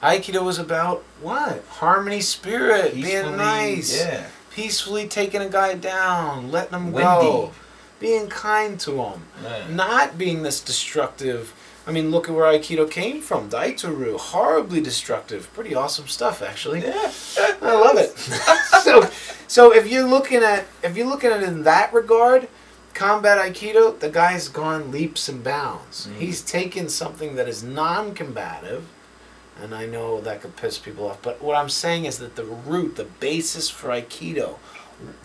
Aikido was about what? Harmony, spirit, being nice, peacefully taking a guy down, letting him go, being kind to him, not being this destructive. I mean, look at where Aikido came from. Daitoru, horribly destructive. Pretty awesome stuff, actually. Yeah, I love it. so if you're looking at it in that regard, combat Aikido, the guy's gone leaps and bounds. He's taken something that is non-combative, and I know that could piss people off, but what I'm saying is that the root, the basis for Aikido,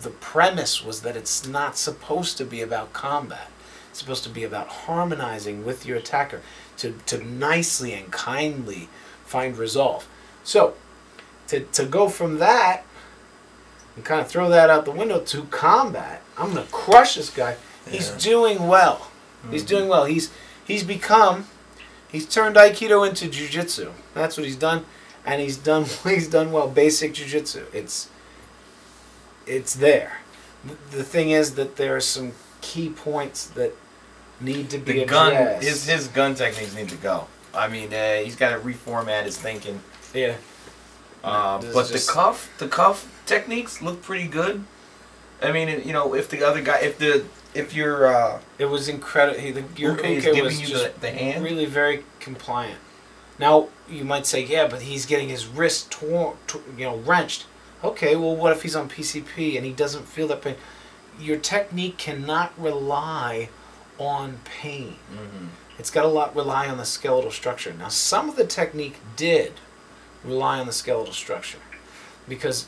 the premise was that it's not supposed to be about combat. It's supposed to be about harmonizing with your attacker to nicely and kindly find resolve. So, to go from that and kind of throw that out the window to combat, I'm going to crush this guy. He's doing well. He's doing well. He's turned Aikido into Jiu-Jitsu. That's what he's done, and he's done well. Basic Jiu-Jitsu. It's there. The thing is that there are some key points that need to be addressed. His gun techniques need to go. I mean, he's got to reformat his thinking. Yeah. But the cuff techniques look pretty good. I mean, you know, if the other guy, if you're it was incredible. Your Uke is giving you the hand, really very compliant. Now you might say, yeah, but he's getting his wrist torn, wrenched. Okay, well, what if he's on PCP and he doesn't feel that pain? Your technique cannot rely on pain. It's got to rely on the skeletal structure. Now, some of the technique did rely on the skeletal structure, because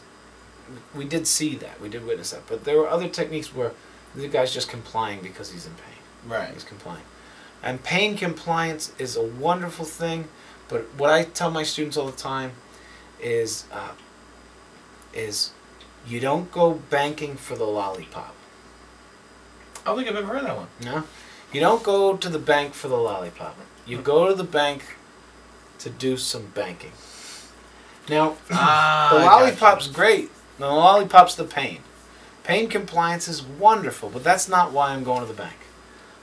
we did see that, we did witness that. But there were other techniques where the guy's just complying because he's in pain. Right. He's complying. And pain compliance is a wonderful thing, but what I tell my students all the time is you don't go banking for the lollipop. I don't think I've ever heard that one. No? You don't go to the bank for the lollipop. You go to the bank to do some banking. Now, the lollipop's great. The lollipop's the pain. Pain compliance is wonderful, but that's not why I'm going to the bank.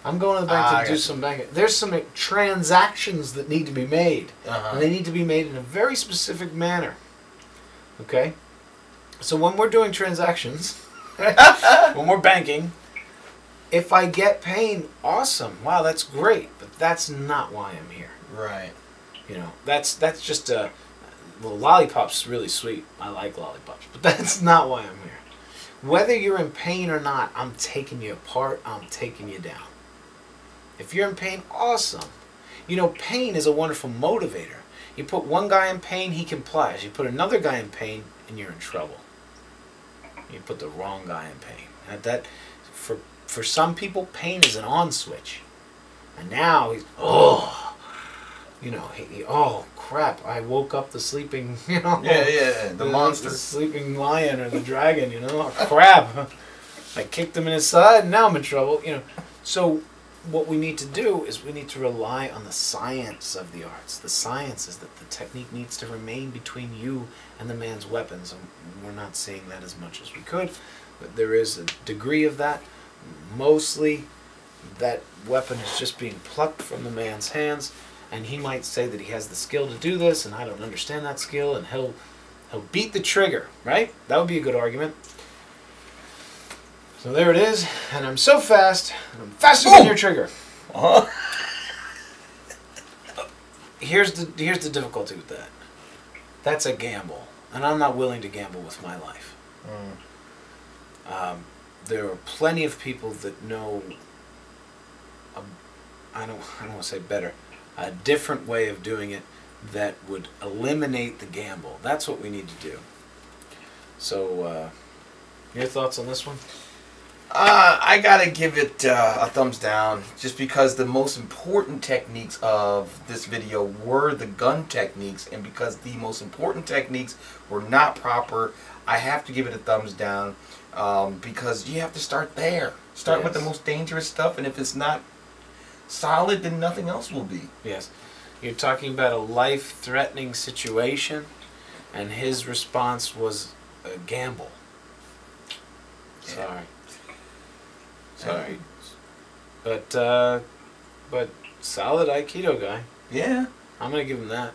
I'm going to the bank to do some banking. There's some transactions that need to be made. And they need to be made in a very specific manner. Okay? So when we're doing transactions, when we're banking, if I get pain, awesome. Wow, that's great. But that's not why I'm here. Right. You know, that's just a... Well, lollipop's really sweet. I like lollipops. But that's not why I'm here. Whether you're in pain or not, I'm taking you apart. I'm taking you down. If you're in pain, awesome. You know, pain is a wonderful motivator. You put one guy in pain, he complies. You put another guy in pain, and you're in trouble. You put the wrong guy in pain. For some people, pain is an on switch. And now he's, oh crap, I woke up the sleeping, the monster. The sleeping lion or the dragon, oh, crap. I kicked him in his side, and now I'm in trouble, So what we need to do is we need to rely on the science of the arts. The science is that the technique needs to remain between you and the man's weapons. And we're not seeing that as much as we could, but there is a degree of that. Mostly that weapon is just being plucked from the man's hands, and he might say that he has the skill to do this, and I don't understand that skill, and he'll beat the trigger, right? That would be a good argument. So there it is, and I'm so fast, I'm faster than your trigger. Here's the difficulty with that. That's a gamble, and I'm not willing to gamble with my life. There are plenty of people that know, I don't want to say better, a different way of doing it that would eliminate the gamble. That's what we need to do. So, your thoughts on this one? I gotta give it a thumbs down, just because the most important techniques of this video were the gun techniques, and because the most important techniques were not proper, I have to give it a thumbs down, because you have to start there. Start with the most dangerous stuff, and if it's not solid, then nothing else will be. Yes. You're talking about a life-threatening situation, and his response was a gamble. Sorry. Sorry. But solid Aikido guy. Yeah. I'm going to give him that.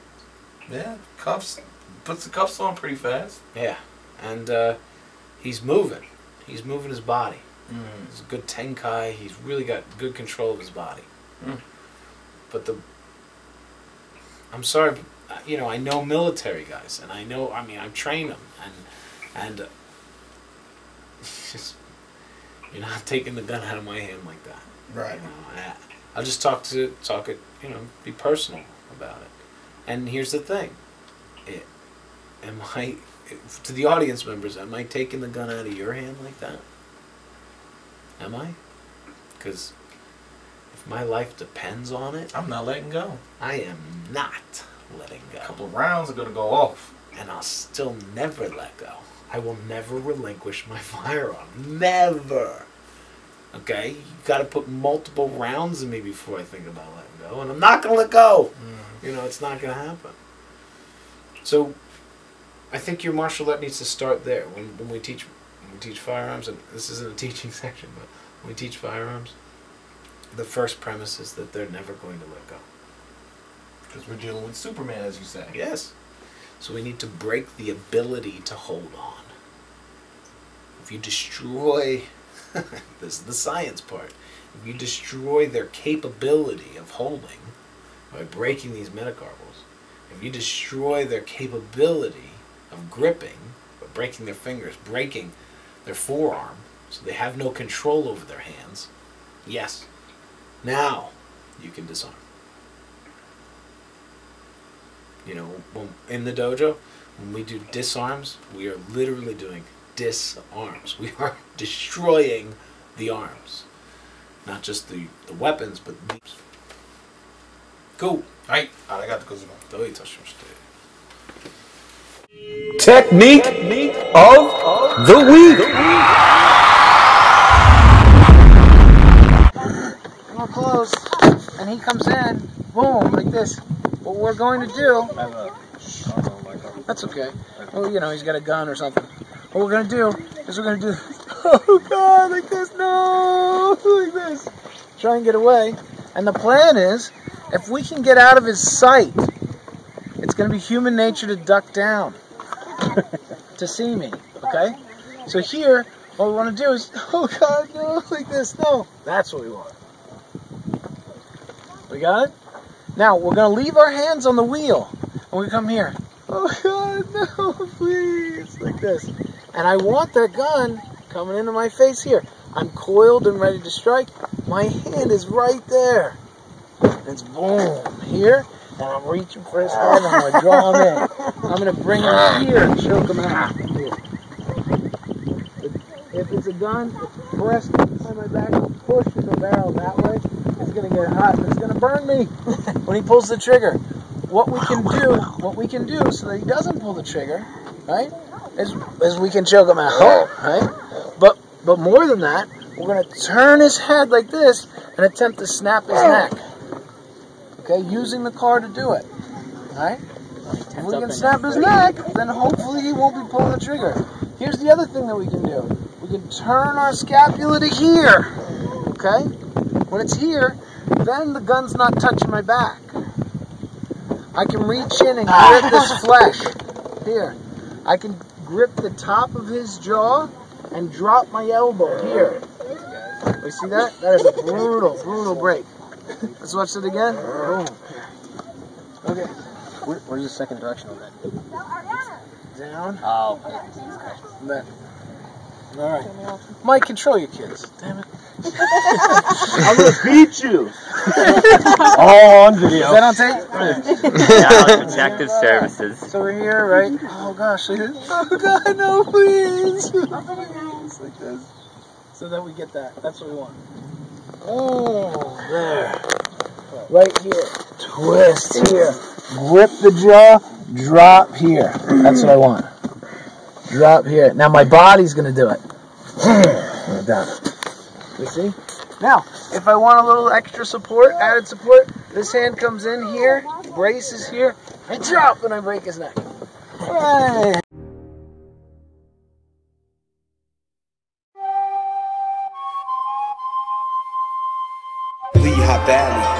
Yeah, cuffs. Puts the cuffs on pretty fast. Yeah, and he's moving. He's moving his body. He's a good tenkai. He's really got good control of his body. But I'm sorry, but, you know, I know military guys, and I know, I mean, I've trained them, and just, you're not taking the gun out of my hand like that. Right. You know, I'll just talk it, you know, be personal about it. And here's the thing. To the audience members, am I taking the gun out of your hand like that? Am I? Because if my life depends on it, I'm not letting go. I am not letting go. A couple of rounds are going to go off. And I'll still never let go. I will never relinquish my firearm. Never. Okay? You got to put multiple rounds in me before I think about letting go. And I'm not going to let go. You know, it's not going to happen. So, I think your martial art needs to start there. When we teach firearms, and this isn't a teaching section, but when we teach firearms, the first premise is that they're never going to let go. Because we're dealing with Superman, as you say. Yes. So we need to break the ability to hold on. If you destroy, this is the science part, if you destroy their capability of holding by breaking these metacarpals, if you destroy their capability of gripping, by breaking their fingers, breaking their forearm, so they have no control over their hands, yes, now you can disarm. You know, in the dojo, when we do disarms, we are literally doing disarms. We are destroying the arms. Not just the weapons, but the... Cool. Right. I got the goes Technique of the week. We're close, and he comes in, boom, like this. What we're going to do... That's okay. Well, you know, he's got a gun or something. What we're going to do is we're going to do... Oh, God, like this, no! Like this. Try and get away. And the plan is, if we can get out of his sight, it's going to be human nature to duck down. To see me, okay? So here, what we want to do is... Oh, God, no, like this, no. That's what we want. We got it? Now, we're going to leave our hands on the wheel. And we come here. Oh, God, no, please. Like this. And I want that gun coming into my face here. I'm coiled and ready to strike. My hand is right there. And it's boom, here. And I'm reaching for his head. And I'm going to draw him in. I'm going to bring him here and choke him out. Here. If it's a gun, it's pressed behind my back. I'm pushing the barrel that way. It's going to get hot. It's going to burn me when he pulls the trigger. What we can do so that he doesn't pull the trigger, right, is we can choke him out, right? But more than that, we're going to turn his head like this and attempt to snap his neck. Okay, using the car to do it, right? If we can snap his neck, then hopefully he won't be pulling the trigger. Here's the other thing that we can do. We can turn our scapula to here, okay? When it's here, then the gun's not touching my back. I can reach in and grip his flesh. Here. I can grip the top of his jaw and drop my elbow here. You see that? That is a brutal, brutal break. Let's watch it again. Boom. Okay. Where's the second direction on that? Down. Oh. Then. Alright. Mike, control your kids. Damn it. I'm gonna beat you. All on video. Is that on tape? Child Protective Services. So we're here, right? Oh gosh. Oh God, no, please. It's like this. So that we get that. That's what we want. Oh, there. Right here. Twist here. Grip the jaw. Drop here. That's what I want. Drop here. Now my body's going to do it. Down. You see? Now, if I want a little extra support, added support, this hand comes in here, braces here, I drop and I break his neck. Right. Lehigh Valley.